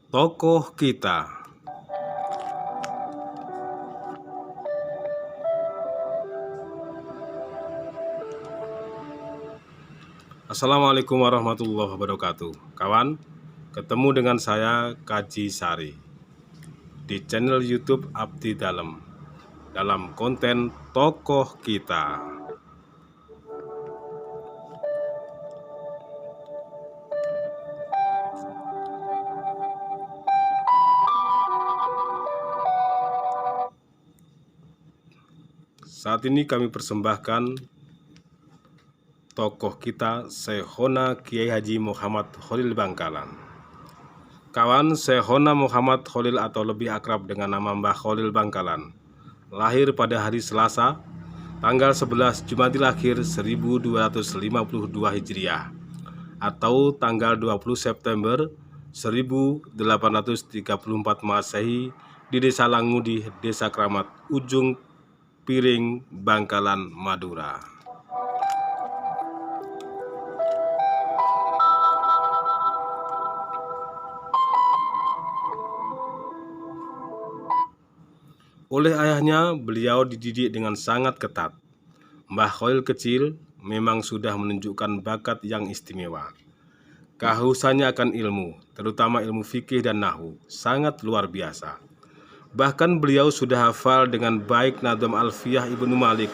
Tokoh kita. Assalamualaikum warahmatollahi wabarakatuh. Kawan, ketemu dengan saya Kaji Sari di channel YouTube Abdi Dalem dalam konten Tokoh Kita. Saat ini kami persembahkan tokoh kita Syekhona Kiai Haji Muhammad Khalil Bangkalan. Kawan, Syekhona Muhammad Khalil atau lebih akrab dengan nama Mbah Khalil Bangkalan lahir pada hari Selasa tanggal 11 Jumadil Akhir 1252 Hijriah atau tanggal 20 September 1834 Masehi di Desa Langudi, Desa Kramat, Ujung Piring, Bangkalan, Madura. Oleh ayahnya, beliau dididik dengan sangat ketat. Mbah Khalil kecil memang sudah menunjukkan bakat yang istimewa. Kehausannya akan ilmu, terutama ilmu fikih dan nahwu, sangat luar biasa. Bahkan beliau sudah hafal dengan baik Nadham Alfiyah Ibnu Malik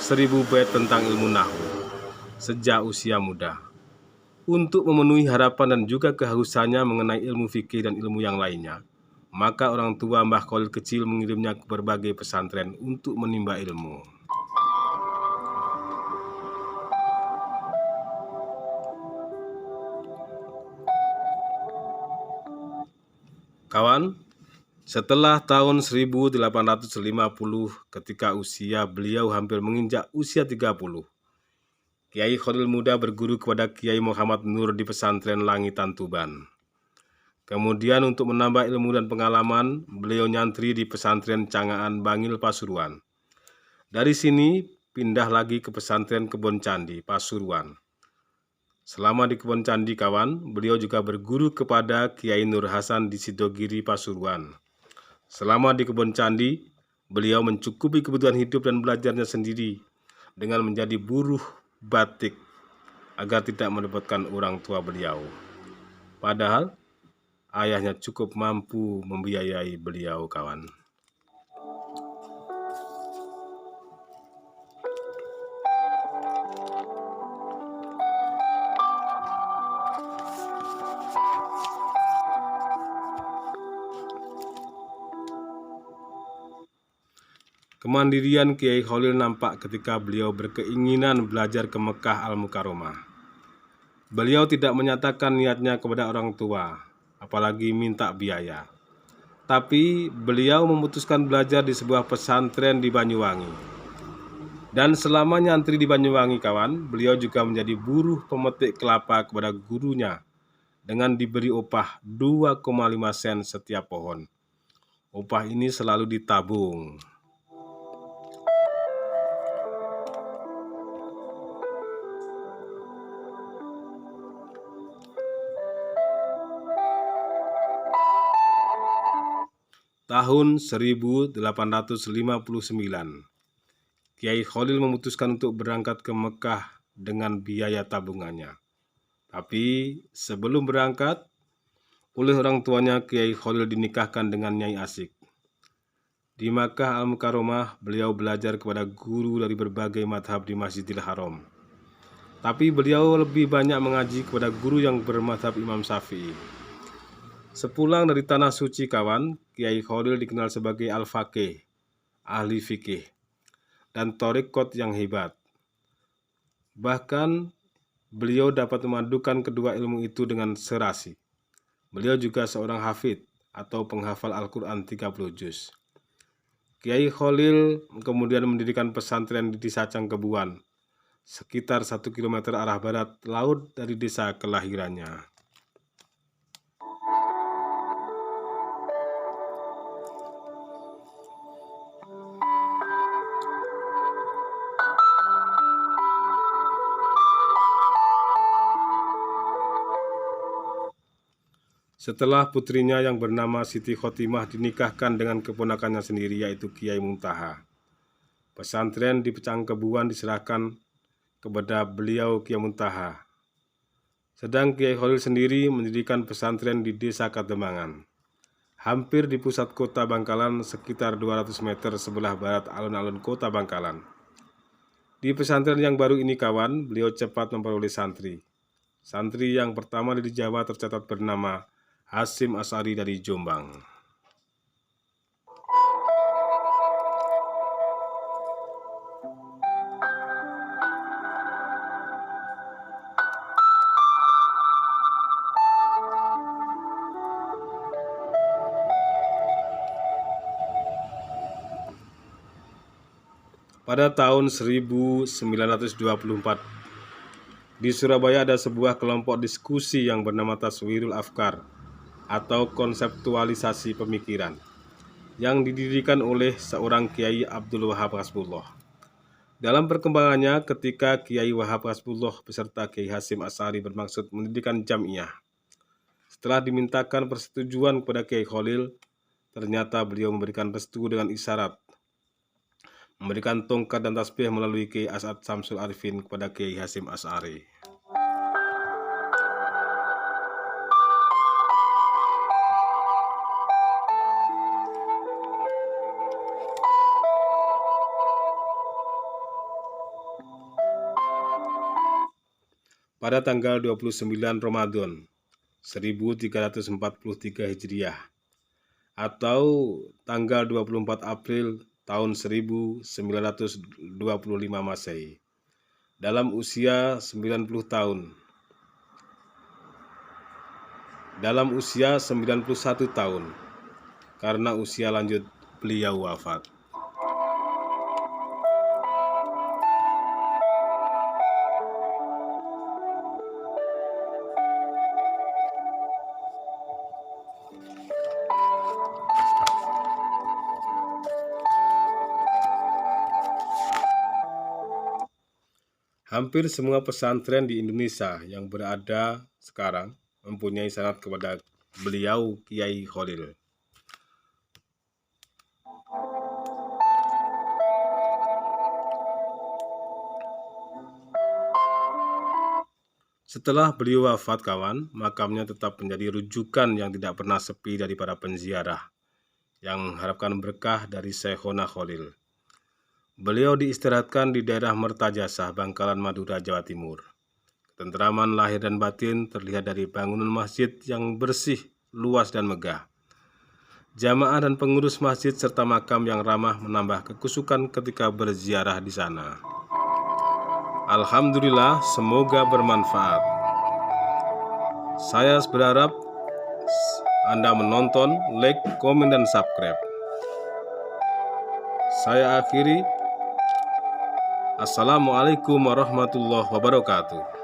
1000 bait tentang ilmu nahwu sejak usia muda. Untuk memenuhi harapan dan juga kehausannya mengenai ilmu fikih dan ilmu yang lainnya, maka orang tua Mbah Khalil kecil mengirimnya ke berbagai pesantren untuk menimba ilmu. Kawan, setelah tahun 1850 ketika usia beliau hampir menginjak usia 30, Kiai Khalil muda berguru kepada Kiai Muhammad Nur di pesantren Langitan Tuban. Kemudian untuk menambah ilmu dan pengalaman, beliau nyantri di pesantren Cangaan Bangil Pasuruan. Dari sini pindah lagi ke pesantren Kebon Candi Pasuruan. Selama di Kebon Candi kawan, beliau juga berguru kepada Kiai Nur Hasan di Sidogiri Pasuruan. Selama di Kebon Candi, beliau mencukupi kebutuhan hidup dan belajarnya sendiri dengan menjadi buruh batik agar tidak merepotkan orang tua beliau. Padahal ayahnya cukup mampu membiayai beliau kawan. Kemandirian Kiai Khalil nampak ketika beliau berkeinginan belajar ke Mekah Al-Mukarramah. Beliau tidak menyatakan niatnya kepada orang tua, apalagi minta biaya. Tapi beliau memutuskan belajar di sebuah pesantren di Banyuwangi. Dan selama nyantri di Banyuwangi kawan, beliau juga menjadi buruh pemetik kelapa kepada gurunya dengan diberi upah 2,5 sen setiap pohon. Upah ini selalu ditabung. Tahun 1859, Kiai Khalil memutuskan untuk berangkat ke Mekah dengan biaya tabungannya. Tapi sebelum berangkat, oleh orang tuanya Kiai Khalil dinikahkan dengan Nyai Asik. Di Makkah Al-Mukarramah, beliau belajar kepada guru dari berbagai madhab di Masjidil Haram. Tapi beliau lebih banyak mengaji kepada guru yang bermadhab Imam Syafi'i. Sepulang dari Tanah Suci kawan, Kiai Khalil dikenal sebagai Al-Faqih, ahli fikih, dan thariqat yang hebat. Bahkan beliau dapat memadukan kedua ilmu itu dengan serasi. Beliau juga seorang hafidh atau penghafal Al-Quran 30 juz. Kiai Khalil kemudian mendirikan pesantren di Desa Cangkebuan, sekitar 1 km arah barat laut dari desa kelahirannya. Setelah putrinya yang bernama Siti Khotimah dinikahkan dengan keponakannya sendiri yaitu Kiai Muntaha, pesantren di Pecangkebuan diserahkan kepada beliau Kiai Muntaha. Sedang Kiai Khalil sendiri mendirikan pesantren di Desa Kademangan, hampir di pusat kota Bangkalan, sekitar 200 meter sebelah barat alun-alun kota Bangkalan. Di pesantren yang baru ini kawan, beliau cepat memperoleh santri. Santri yang pertama di Jawa tercatat bernama Hasyim Asy'ari dari Jombang. Pada tahun 1924, di Surabaya ada sebuah kelompok diskusi yang bernama Taswirul Afkar atau konseptualisasi pemikiran yang didirikan oleh seorang Kiai Abdul Wahab Hasbullah. Dalam perkembangannya, ketika Kiai Wahab Hasbullah beserta Kiai Hasyim Asy'ari bermaksud mendirikan jamiah, setelah dimintakan persetujuan kepada Kiai Khalil, ternyata beliau memberikan restu dengan isyarat, memberikan tongkat dan tasbih melalui Kiai As'ad Syamsul Arifin kepada Kiai Hasyim Asy'ari. Pada tanggal 29 Ramadan 1343 Hijriah atau tanggal 24 April tahun 1925 Masehi, dalam usia 91 tahun, karena usia lanjut beliau wafat. Hampir semua pesantren di Indonesia yang berada sekarang mempunyai sanad kepada beliau Kiai Khalil. Setelah beliau wafat kawan, makamnya tetap menjadi rujukan yang tidak pernah sepi dari para penziarah yang mengharapkan berkah dari Syekhona Khalil. Beliau diistirahatkan di daerah Mertajasah, Bangkalan, Madura, Jawa Timur. Ketentraman lahir dan batin terlihat dari bangunan masjid yang bersih, luas, dan megah. Jamaah dan pengurus masjid serta makam yang ramah menambah kekusukan ketika berziarah di sana. Alhamdulillah, semoga bermanfaat. Saya berharap Anda menonton, like, komen, dan subscribe. Saya akhiri. Assalamualaikum warahmatullahi wabarakatuh.